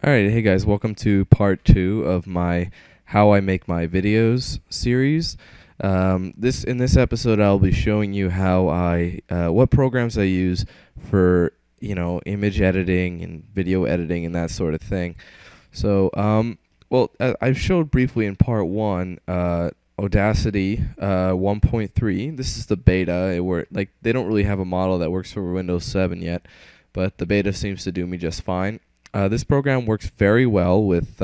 Alright, hey guys, welcome to part 2 of my How I Make My Videos series. In this episode, I'll be showing you what programs I use for, image editing and video editing and that sort of thing. So, I showed briefly in part 1, Audacity 1.3. This is the beta. They don't really have a model that works for Windows 7 yet, but the beta seems to do me just fine. This program works very well with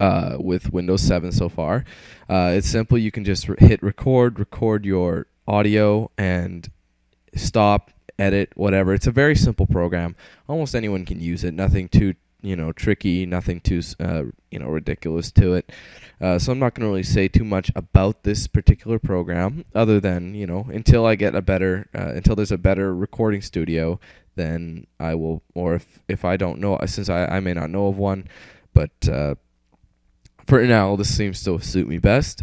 Windows 7 so far. It's simple. You can just hit record your audio, and stop, edit, whatever. It's a very simple program. Almost anyone can use it. Nothing too tricky. Nothing too ridiculous to it. So I'm not going to really say too much about this particular program, other than until there's a better recording studio, then I will, or if I don't know, since I may not know of one, but for now this seems to suit me best.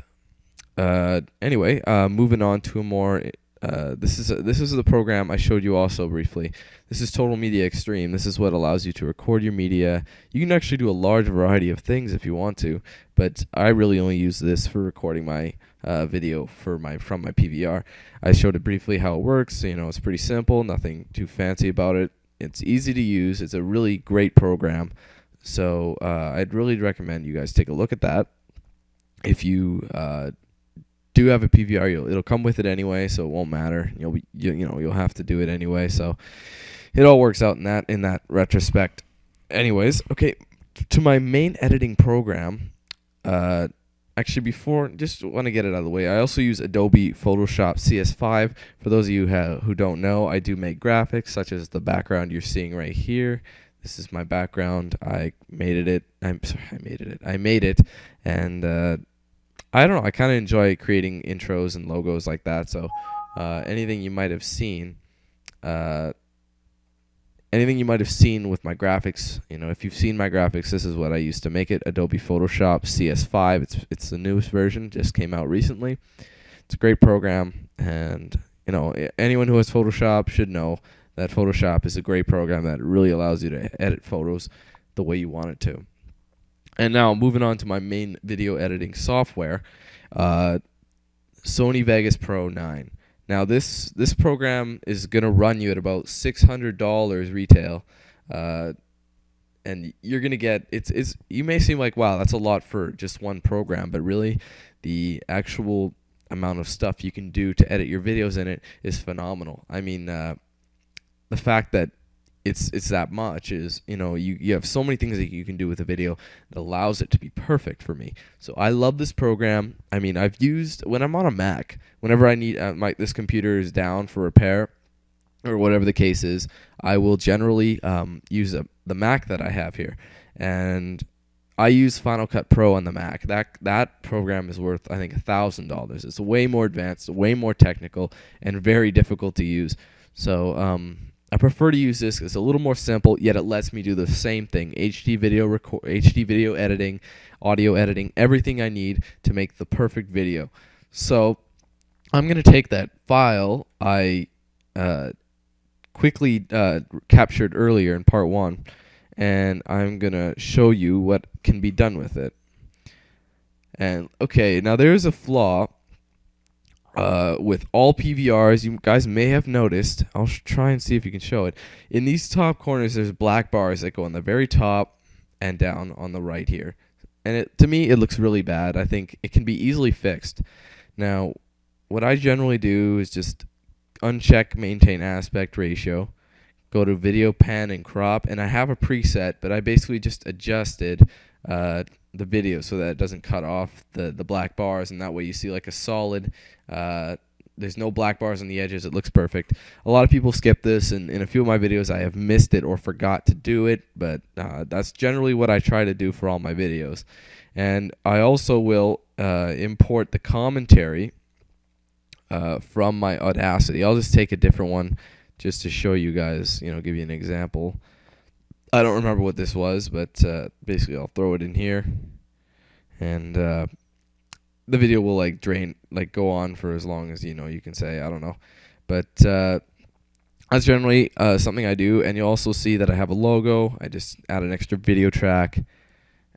Anyway, moving on to a more this is the program I showed you also briefly. This is Total Media Extreme. This is what allows you to record your media. You can actually do a large variety of things if you want to, but I really only use this for recording my video from my PVR. I showed it briefly how it works. It's pretty simple, nothing too fancy about it. It's easy to use. It's a really great program. So I'd really recommend you guys take a look at that. If you do have a PVR, it'll come with it anyway, so it won't matter. You'll have to do it anyway. So it all works out in that retrospect. Anyways, okay, to my main editing program. Actually, before, just want to get it out of the way, I also use Adobe Photoshop CS5. For those of you who don't know, I do make graphics, such as the background you're seeing right here. This is my background. I made it, and I don't know, I kind of enjoy creating intros and logos like that. So anything you might have seen with my graphics, if you've seen my graphics, this is what I used to make it. Adobe Photoshop CS5. It's the newest version, just came out recently. It's a great program, and anyone who has Photoshop should know that Photoshop is a great program that really allows you to edit photos the way you want it to. And now moving on to my main video editing software, Sony Vegas Pro 9. Now this program is going to run you at about $600 retail, and you're going to get, you may seem like, wow, that's a lot for just one program, but really the actual amount of stuff you can do to edit your videos in it is phenomenal. I mean, the fact that it's that much is, you have so many things that you can do with a video that allows it to be perfect for me. So I love this program. I mean, I've used, when I'm on a Mac, whenever I need this computer is down for repair or whatever the case is, I will generally use the Mac that I have here, and I use Final Cut Pro on the Mac. That program is worth, I think, $1,000. It's way more advanced, way more technical, and very difficult to use. So I prefer to use this. It's a little more simple, yet it lets me do the same thing: HD video editing, audio editing, everything I need to make the perfect video. So I'm going to take that file I quickly captured earlier in part 1, and I'm going to show you what can be done with it. And okay, now there's a flaw with all PVRs. You guys may have noticed, I'll try and see if you can show it. In these top corners, there's black bars that go on the very top and down on the right here. And to me, it looks really bad. I think it can be easily fixed. Now, what I generally do is just uncheck maintain aspect ratio, go to video pan and crop, and I have a preset, but I basically just adjusted the video so that it doesn't cut off the black bars, and that way you see like a solid, there's no black bars on the edges. It looks perfect. A lot of people skip this, and in a few of my videos I have missed it or forgot to do it, but that's generally what I try to do for all my videos. And I also will import the commentary from my Audacity. I'll just take a different one just to show you guys, give you an example. I don't remember what this was, but basically I'll throw it in here, and the video will go on for as long as you can say. I don't know, but That's generally something I do, and you'll also see that I have a logo. I just add an extra video track,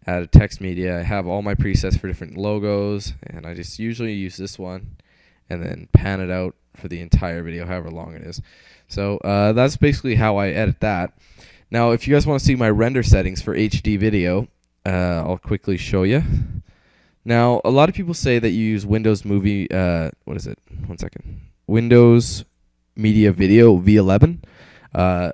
add a text media. I have all my presets for different logos, and I just usually use this one and then pan it out for the entire video, however long it is. So that's basically how I edit that. Now, if you guys want to see my render settings for HD video, I'll quickly show you. Now, a lot of people say that you use Windows Movie, what is it? 1 second. Windows Media Video V11. I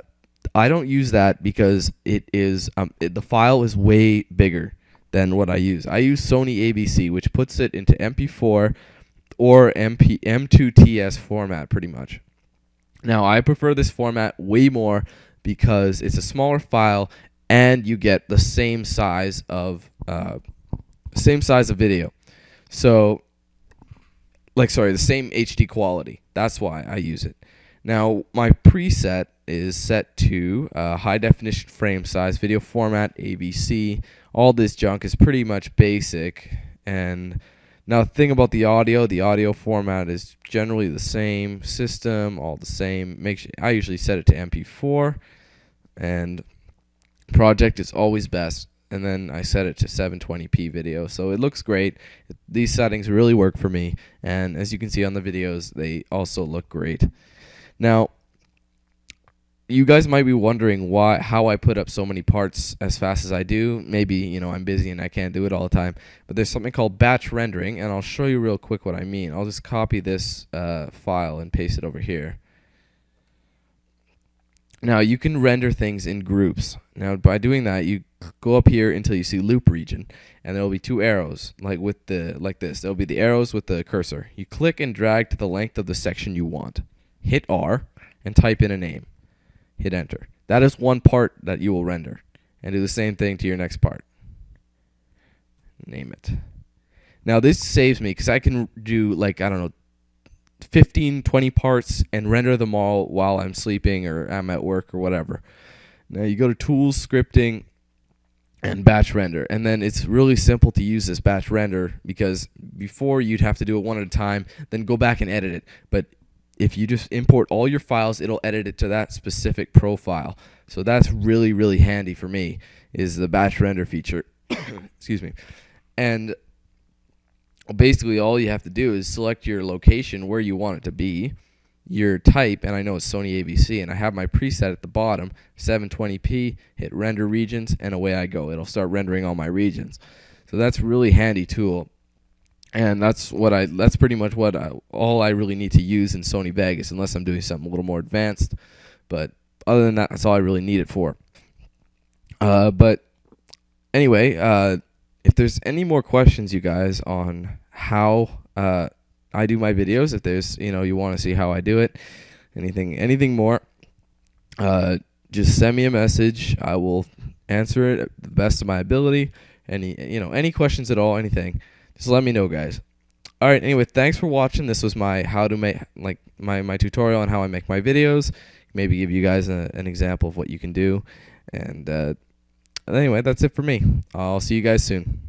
don't use that because it is the file is way bigger than what I use. I use Sony ABC, which puts it into MP4 or M2TS format pretty much. Now, I prefer this format way more because it's a smaller file and you get the same size of video. So, the same HD quality. That's why I use it. Now, my preset is set to high definition frame size, video format, ABC. All this junk is pretty much basic. And now, the thing about the audio format is generally the same. System, all the same. I usually set it to MP4, and project is always best. And then I set it to 720p video, so it looks great. These settings really work for me, and as you can see on the videos, they also look great. Now, you guys might be wondering how I put up so many parts as fast as I do. Maybe, I'm busy and I can't do it all the time. But there's something called batch rendering, and I'll show you real quick what I mean. I'll just copy this file and paste it over here. Now, you can render things in groups. Now, by doing that, you go up here until you see loop region, and there will be 2 arrows, like this. There will be the arrows with the cursor. You click and drag to the length of the section you want. Hit R and type in a name. Hit enter. That is one part that you will render. And do the same thing to your next part. Name it. Now this saves me because I can do 15, 20 parts and render them all while I'm sleeping or I'm at work or whatever. Now you go to Tools, Scripting, and Batch Render. And then it's really simple to use this batch render because before you'd have to do it one at a time, then go back and edit it. But if you just import all your files, it'll edit it to that specific profile. So that's really, really handy for me, is the batch render feature. Excuse me. And basically all you have to do is select your location where you want it to be, your type, and I know it's Sony ABC, and I have my preset at the bottom, 720p, hit render regions, and away I go. It'll start rendering all my regions. So that's a really handy tool. And that's pretty much all I really need to use in Sony Vegas, unless I'm doing something a little more advanced. But other than that, that's all I really need it for. But anyway, if there's any more questions, you guys, on how I do my videos, if there's you want to see how I do it, anything more, just send me a message. I will answer it at the best of my ability. Any questions at all, anything. Just let me know, guys. All right. Anyway, thanks for watching. This was my how to make my tutorial on how I make my videos. Maybe give you guys an example of what you can do. And anyway, that's it for me. I'll see you guys soon.